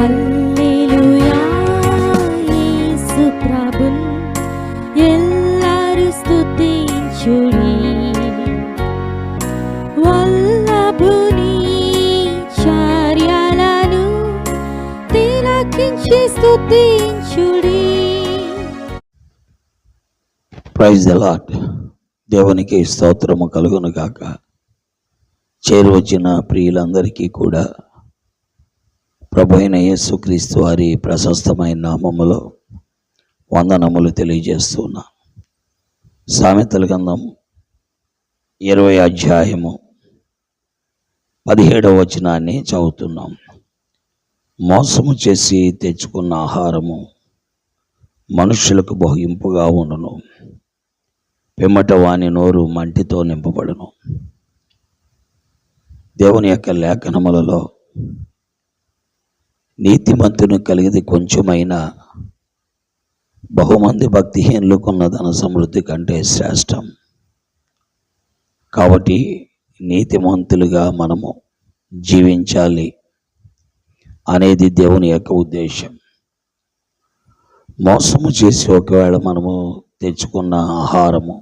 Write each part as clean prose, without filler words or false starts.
హల్లెలూయా యేసు ప్రభున్ ఎల్లరు స్తుతించుడి. వల్లభుని చర్యలను తిలకించి స్తుతించుడి. Praise the Lord. దేవునికి స్తోత్రము కలుగును గాక. చేరువచ్చిన ప్రియులందరికీ కూడా ప్రభు అయిన యేసుక్రీస్తు వారి ప్రశస్తమైన నామములో వందనములు తెలియజేస్తున్నా. సామెతల గ్రంథం 20వ అధ్యాయము 17వ వచనాన్ని చదువుతున్నాం. మోసము చేసి తెచ్చుకున్న ఆహారము మనుషులకు బహు ఇంపుగా ఉండును, పిమ్మట వాని నోరు మంటితో నింపబడును. దేవుని యొక్క లేఖనములలో నీతిమంతుని కలిగిది కొంచెమైనా బహుమంది భక్తిహీనులకున్న ధన సమృద్ధి కంటే శ్రేష్టం. కాబట్టి నీతిమంతులుగా మనము జీవించాలి అనేది దేవుని యొక్క ఉద్దేశం. మోసము చేసి ఒకవేళ మనము తెచ్చుకున్న ఆహారము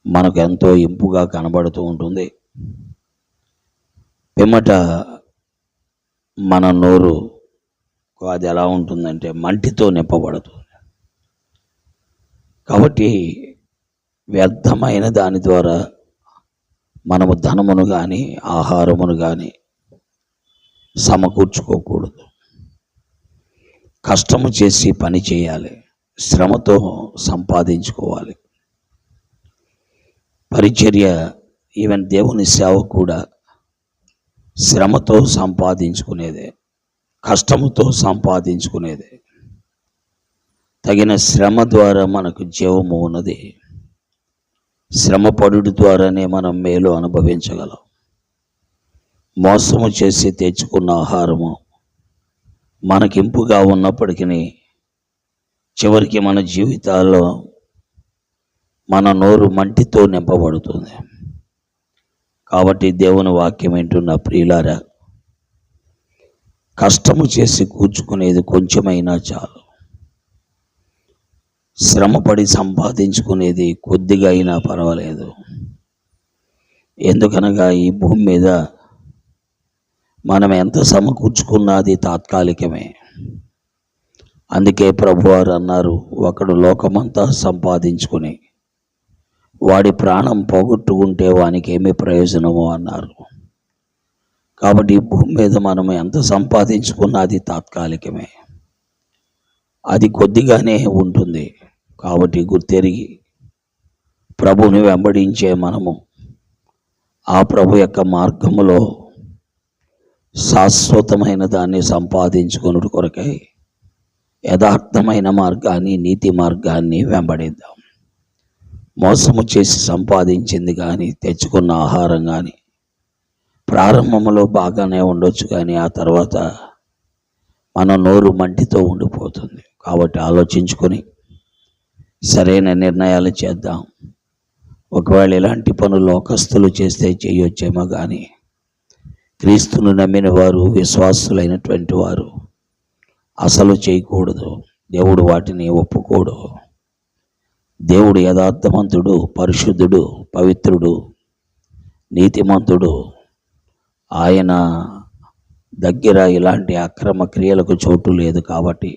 మనకు ఎంతో ఇంపుగా కనబడుతూ ఉంటుంది, పిమ్మట మన నోరు అది ఎలా ఉంటుందంటే మంటితో నింపబడుతుంది. కాబట్టి వ్యర్థమైన దాని ద్వారా మనము ధనమును కానీ ఆహారమును కానీ సమకూర్చుకోకూడదు. కష్టము చేసి పని చేయాలి, శ్రమతో సంపాదించుకోవాలి. పరిచర్య, ఈవెన్ దేవుని సేవ కూడా శ్రమతో సంపాదించుకునేదే, కష్టముతో సంపాదించుకునేదే. తగిన శ్రమ ద్వారా మనకు జీవము ఉన్నది. శ్రమపడుట ద్వారానే మనం మేలు అనుభవించగలం. మోసము చేసి తెచ్చుకున్న ఆహారము మనకింపుగా ఉన్నప్పటికీ చివరికి మన జీవితాల్లో మన నోరు మంటితో నింపబడుతుంది. కాబట్టి దేవుని వాక్యం వింటున్న ప్రియులారా, కష్టము చేసి కూర్చుకునేది కొంచెమైనా చాలు, శ్రమపడి సంపాదించుకునేది కొద్దిగా అయినా పర్వాలేదు. ఎందుకనగా ఈ భూమి మీద మనం ఎంత సమకూర్చుకున్నది తాత్కాలికమే. అందుకే ప్రభువారు అన్నారు, ఒకడు లోకమంతా సంపాదించుకుని వాడి ప్రాణం పోగొట్టుకుంటే వానికి ఏమి ప్రయోజనము అన్నారు. కాబట్టి ఈ భూమి మీద మనం ఎంత సంపాదించుకున్నది తాత్కాలికమే, అది కొద్దిగానే ఉంటుంది. కాబట్టి గుర్తెరిగి ప్రభుని వెంబడించే మనము ఆ ప్రభు యొక్క మార్గములో శాశ్వతమైన దాన్ని సంపాదించుకున్నట్టు కొరకై యథార్థమైన మార్గాన్ని, నీతి మార్గాన్ని వెంబడిద్దాం. మోసము చేసి సంపాదించింది కానీ, తెచ్చుకున్న ఆహారం కానీ ప్రారంభంలో బాగానే ఉండొచ్చు, కానీ ఆ తర్వాత మన నోరు మంటితో ఉండిపోతుంది. కాబట్టి ఆలోచించుకొని సరైన నిర్ణయాలు చేద్దాం. ఒకవేళ ఇలాంటి పనులు లోకస్తులు చేస్తే చేయొచ్చేమో, కానీ క్రీస్తును నమ్మిన వారు, విశ్వాసులైనటువంటి వారు అసలు చేయకూడదు. దేవుడు వాటిని ఒప్పుకోడు. దేవుడు యథార్థవంతుడు, పరిశుద్ధుడు, పవిత్రుడు, నీతిమంతుడు. ఆయన దగ్గర ఇలాంటి అక్రమ క్రియలకు చోటు లేదు. కాబట్టి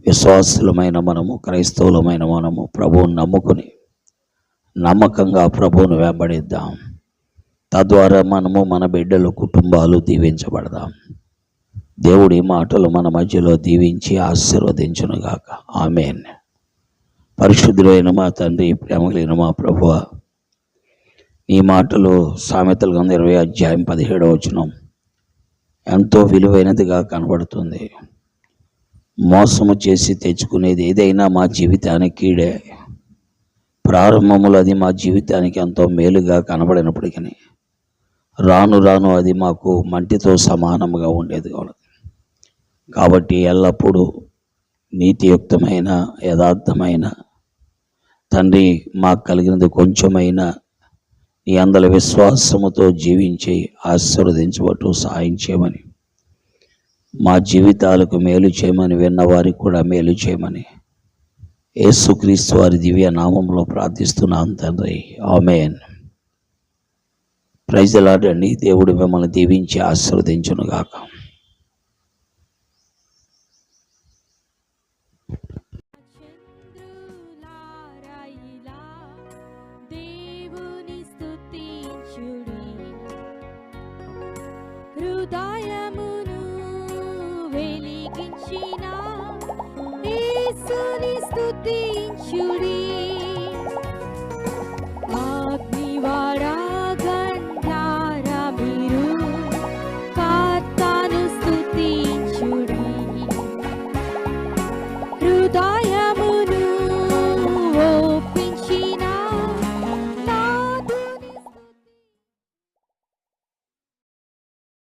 విశ్వాసులమైన మనము, క్రైస్తవులమైన మనము ప్రభువుని నమ్ముకుని నమ్మకంగా ప్రభువును వెంబడిద్దాం. తద్వారా మనము, మన బిడ్డలు, కుటుంబాలు దీవించబడదాం. దేవుడి మాటలు మన మధ్యలో దీవించి ఆశీర్వదించునుగాక. ఆమేన్. పరిశుద్ధులైన మా తండ్రి, ప్రేమగలిగిన మా ప్రభువా, ఈ మాటలు సామెతల గ్రంథం 20వ అధ్యాయం 17వ వచనం ఎంతో విలువైనదిగా కనబడుతుంది. మోసము చేసి తెచ్చుకునేది ఏదైనా మా జీవితానికి కీడే. ప్రారంభములు అది మా జీవితానికి ఎంతో మేలుగా కనబడినప్పటికీ రాను రాను అది మాకు మంటితో సమానంగా ఉండేది. కాబట్టి ఎల్లప్పుడూ నీతియుక్తమైన, యథార్థమైన తండ్రి, మాకు కలిగినది కొంచెమైనా నీ అందరి విశ్వాసముతో జీవించి ఆశీర్వదించబట్టు సహాయం చేయమని మా జీవితాలకు మేలు చేయమని, విన్న వారికి కూడా మేలు చేయమని యేసుక్రీస్తు వారి దివ్య నామంలో ప్రార్థిస్తున్నాను తండ్రి. ఆమేన్. ప్రైజ్ ది లార్డ్ అండి. దేవుడు మిమ్మల్ని దీవించి ఆశీర్వదించును గాక. చంద్రులారాయిలా దేవుని స్తుతించుడి, హృదయమును వెలిగించిన యేసుని స్తుతించుడి.